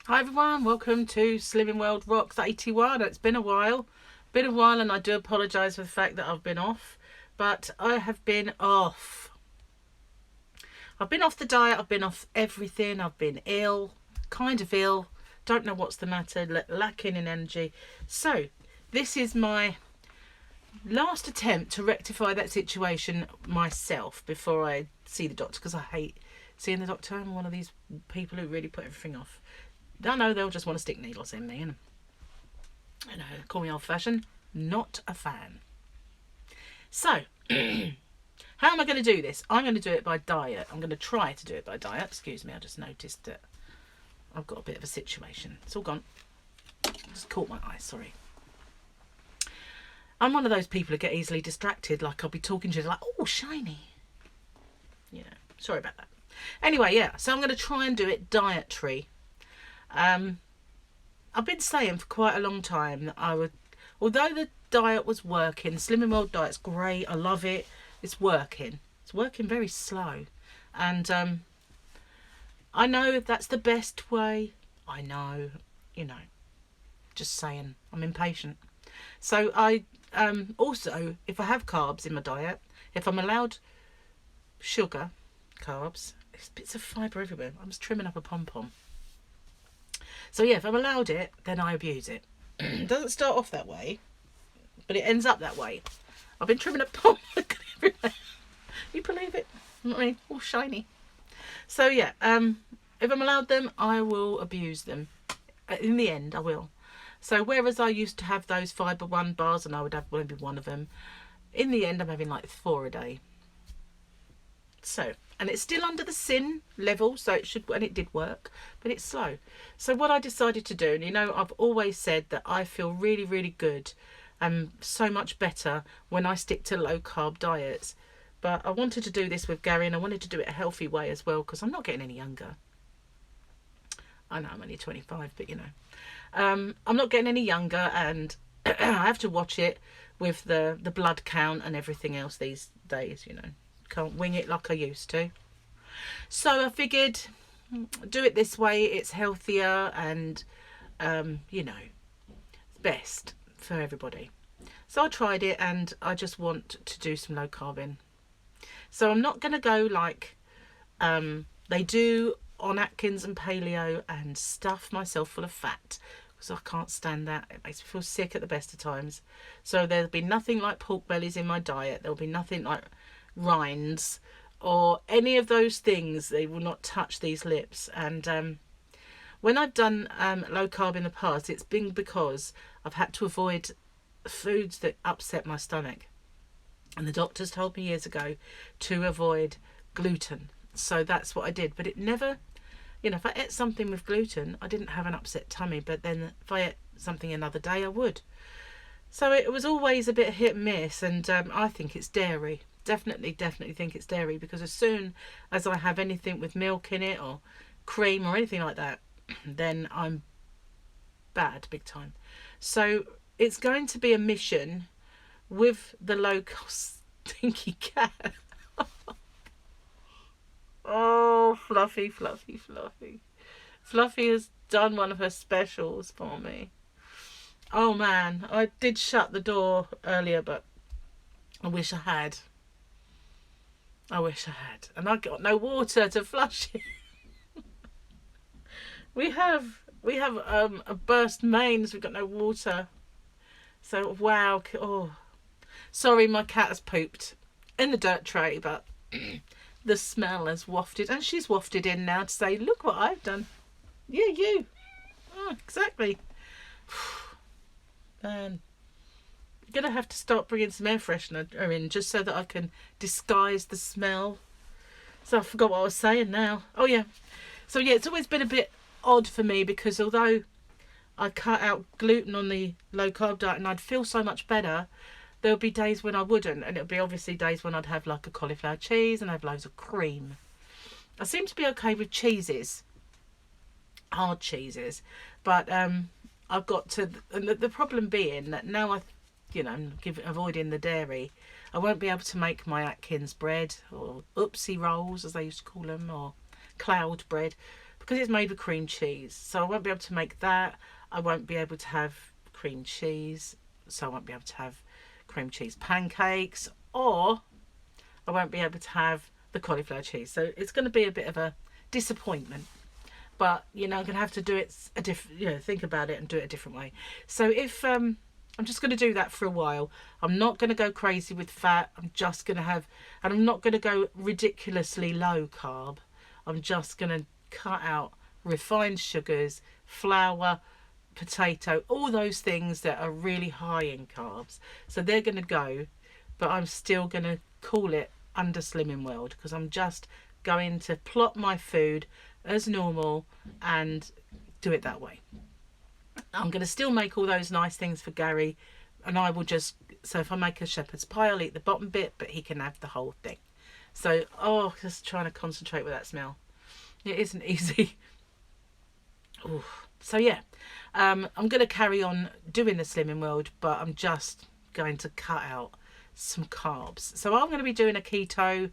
Hi everyone, welcome to Slimming World Rocks 81. It's been a while. And I do apologise for the fact that I've been off. But I have been off. I've been off the diet, I've been off everything, I've been ill, kind of ill, don't know what's the matter, lacking in energy. So, this is my last attempt to rectify that situation myself before I see the doctor, because I hate seeing the doctor. I'm one of these people who really put everything off. I know they'll just want to stick needles in me and, you know, call me old-fashioned. Not a fan. So, how am I going to do this? I'm going to do it by diet. I'm going to try to do it by diet. Excuse me, I just noticed that I've got a bit of a situation. It's all gone. Just caught my eye, sorry. I'm one of those people who get easily distracted. Like, I'll be talking to you like, oh, shiny. You know, sorry about that. Anyway, yeah, so I'm going to try and do it dietary. I've been saying for quite a long time that I would, although the diet was working, the Slimming World diet's great, I love it, it's working very slow, and I know that's the best way, I know, you know, just saying, I'm impatient. So I also, if I have carbs in my diet, if I'm allowed sugar, carbs, there's bits of fibre everywhere, I'm just trimming up a pom-pom. So yeah, if I'm allowed it, then I abuse it. It doesn't start off that way, but it ends up that way. I've been trimming a pom everywhere. You believe it? I mean, all shiny. So yeah, if I'm allowed them, I will abuse them. In the end, I will. So whereas I used to have those fibre one bars and I would have maybe one of them, in the end I'm having like 4 a day. So, and it's still under the sin level, so it should, and it did work, but it's slow. So what I decided to do, and you know, I've always said that I feel really, really good and so much better when I stick to low carb diets. But I wanted to do this with Gary, and I wanted to do it a healthy way as well, because I'm not getting any younger. I know I'm only 25, but you know, I'm not getting any younger, and I have to watch it with the blood count and everything else these days, you know. Can't wing it like I used to. So I figured, do it this way, it's healthier and, you know, it's best for everybody. So I tried it, and I just want to do some low carbing. So I'm not going to go like they do on Atkins and paleo and stuff myself full of fat, because I can't stand that. It makes me feel sick at the best of times. So there'll be nothing like pork bellies in my diet. There'll be nothing like rinds or any of those things. They will not touch these lips. And when I've done low carb in the past, it's been because I've had to avoid foods that upset my stomach, and the doctors told me years ago to avoid gluten. So that's what I did. But it never, you know, if I ate something with gluten, I didn't have an upset tummy, but then if I ate something another day, I would. So it was always a bit hit and miss. And I think it's dairy. Definitely think it's dairy, because as soon as I have anything with milk in it or cream or anything like that, then I'm bad, big time. So it's going to be a mission with the low cost stinky cat. Oh, Fluffy has done one of her specials for me. Oh man, I did shut the door earlier, but I wish I had. And I got no water to flush it. we have a burst mains. We've got no water. So wow. Oh, sorry, my cat has pooped in the dirt tray, but the smell has wafted, and she's wafted in now to say, "Look what I've done." Yeah, you. Oh, exactly. Man. Gonna have to start bringing some air freshener in, just so that I can disguise the smell. So I forgot what I was saying now. Oh yeah, so yeah, it's always been a bit odd for me, because although I cut out gluten on the low carb diet and I'd feel so much better, there'll be days when I wouldn't, and it'll be obviously days when I'd have like a cauliflower cheese and have loads of cream. I seem to be okay with cheeses, hard cheeses, but I've got to, and the problem being that now avoiding the dairy, I won't be able to make my Atkins bread or oopsie rolls, as they used to call them, or cloud bread, because it's made with cream cheese. So I won't be able to make that. I won't be able to have cream cheese. So I won't be able to have cream cheese pancakes, or I won't be able to have the cauliflower cheese. So it's going to be a bit of a disappointment. But, you know, I'm going to have to do it a different, you know, think about it and do it a different way. So if, I'm just going to do that for a while. I'm not going to go crazy with fat. I'm just going to have, and I'm not going to go ridiculously low carb. I'm just going to cut out refined sugars, flour, potato, all those things that are really high in carbs. So they're going to go, but I'm still going to call it under Slimming World, because I'm just going to plot my food as normal and do it that way. I'm going to still make all those nice things for Gary, and I will just, so if I make a shepherd's pie, I'll eat the bottom bit, but he can have the whole thing. So, oh, just trying to concentrate with that smell. It isn't easy. Ooh. So yeah, I'm going to carry on doing the Slimming World, but I'm just going to cut out some carbs. So I'm going to be doing a keto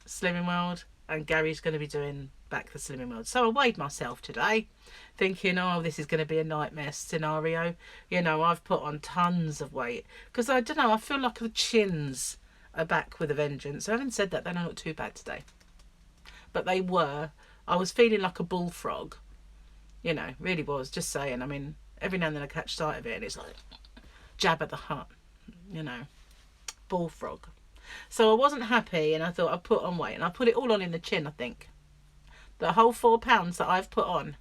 Slimming World, and Gary's going to be doing back the Slimming World. So I weighed myself today, thinking, oh, this is going to be a nightmare scenario. You know, I've put on tons of weight because I don't know, I feel like the chins are back with a vengeance. I haven't said that, they're not too bad today, but they were. I was feeling like a bullfrog, you know, really was, just saying. I mean, every now and then I catch sight of it and it's like jab at the heart, you know, bullfrog. So I wasn't happy, and I thought I'd put on weight, and I put it all on in the chin. I think the whole 4 pounds that I've put on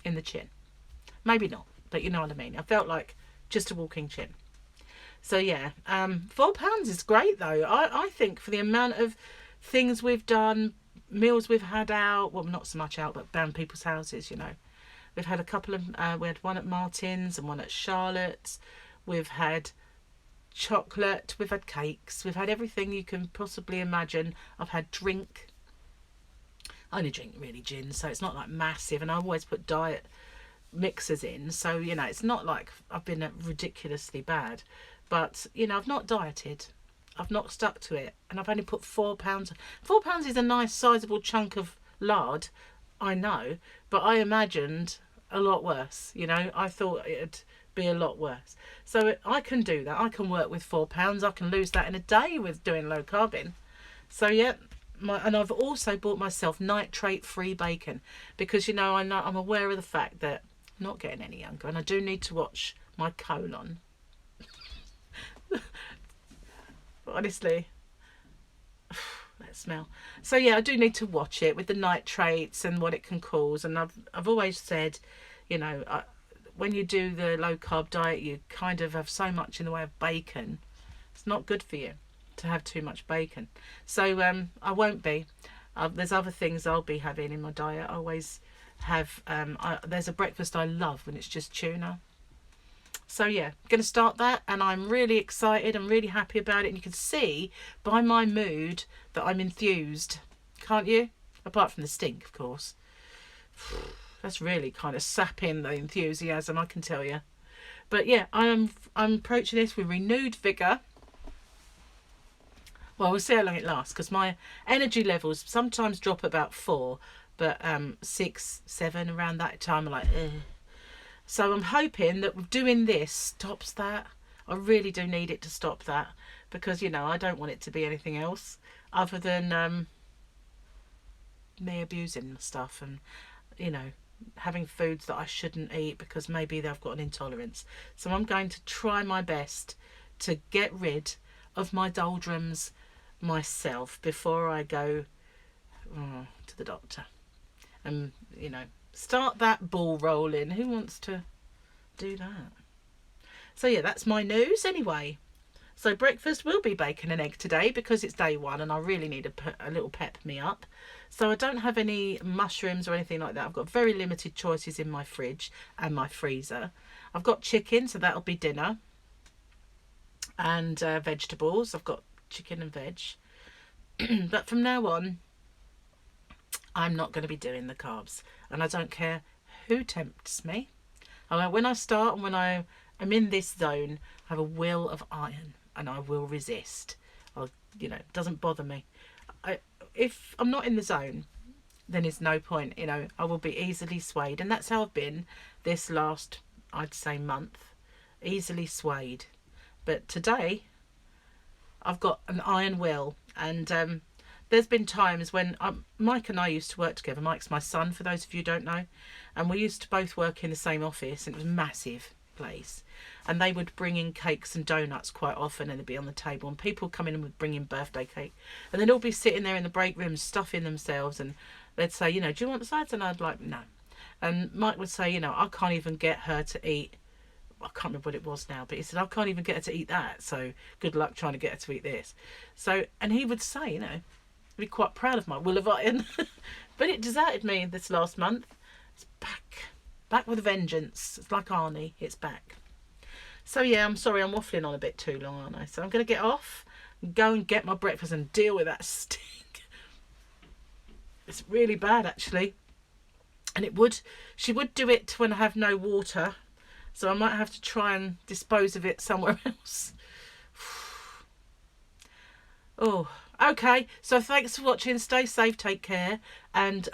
in the chin, maybe not, but you know what I mean. I felt like just a walking chin. So yeah, 4 pounds is great though. I think for the amount of things we've done, meals we've had out, well, not so much out, but down people's houses, you know. We've had a couple of, we had one at Martin's and one at Charlotte's. We've had chocolate, we've had cakes, we've had everything you can possibly imagine. I've had drink. I only drink really gin, so it's not like massive, and I always put diet mixers in, so you know, it's not like I've been ridiculously bad, but you know, I've not dieted, I've not stuck to it, and I've only put 4 pounds. 4 pounds is a nice sizable chunk of lard, I know, but I imagined a lot worse, you know. I thought it'd be a lot worse. So I can do that. I can work with 4 pounds. I can lose that in a day with doing low carbing. So yeah, and I've also bought myself nitrate free bacon, because you know, I'm aware of the fact that I'm not getting any younger, and I do need to watch my colon. Honestly, that smell. So yeah, I do need to watch it with the nitrates and what it can cause. And I've always said, you know, when you do the low carb diet, you kind of have so much in the way of bacon. It's not good for you to have too much bacon. So I won't be. There's other things I'll be having in my diet. I always have, there's a breakfast I love when it's just tuna. So yeah, I'm going to start that, and I'm really excited. I'm really happy about it. And you can see by my mood that I'm enthused. Can't you? Apart from the stink, of course. That's really kind of sapping the enthusiasm, I can tell you. But yeah, I'm approaching this with renewed vigour. Well, we'll see how long it lasts, because my energy levels sometimes drop about 4, but 6, 7 around that time are like, ugh. So I'm hoping that doing this stops that. I really do need it to stop that, because you know, I don't want it to be anything else other than me abusing stuff, and you know, having foods that I shouldn't eat because maybe they've got an intolerance. So I'm going to try my best to get rid of my doldrums myself before I go to the doctor, and you know, start that ball rolling. Who wants to do that? So yeah, that's my news anyway. So breakfast will be bacon and egg today, because it's day 1 and I really need a little pep me up. So I don't have any mushrooms or anything like that. I've got very limited choices in my fridge and my freezer. I've got chicken, so that'll be dinner, and vegetables. I've got chicken and veg. But from now on, I'm not going to be doing the carbs, and I don't care who tempts me. When I start and when I'm in this zone, I have a will of iron, and I will resist. You know, it doesn't bother me. If I'm not in the zone, then there's no point. You know, I will be easily swayed. And that's how I've been this last, I'd say, month. Easily swayed. But today, I've got an iron will. And there's been times when Mike and I used to work together. Mike's my son, for those of you who don't know. And we used to both work in the same office. And it was a massive place. And they would bring in cakes and donuts quite often, and they'd be on the table, and people come in and would bring in birthday cake, and they'd all be sitting there in the break room stuffing themselves, and they'd say, you know, do you want sides? And I'd like, no. And Mike would say, you know, I can't even get her to eat, I can't remember what it was now, but he said, I can't even get her to eat that, so good luck trying to get her to eat this. So, and he would say, you know, be quite proud of my will of iron. But it deserted me this last month. It's back with a vengeance. It's like Arnie, it's back. So yeah, I'm sorry I'm waffling on a bit too long, aren't I? So I'm going to get off and go and get my breakfast and deal with that stink. It's really bad, actually. And she would do it when I have no water. So I might have to try and dispose of it somewhere else. Oh, okay. So thanks for watching. Stay safe, take care. And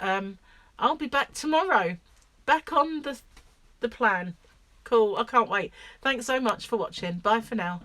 I'll be back tomorrow. Back on the plan. Cool. I can't wait. Thanks so much for watching. Bye for now.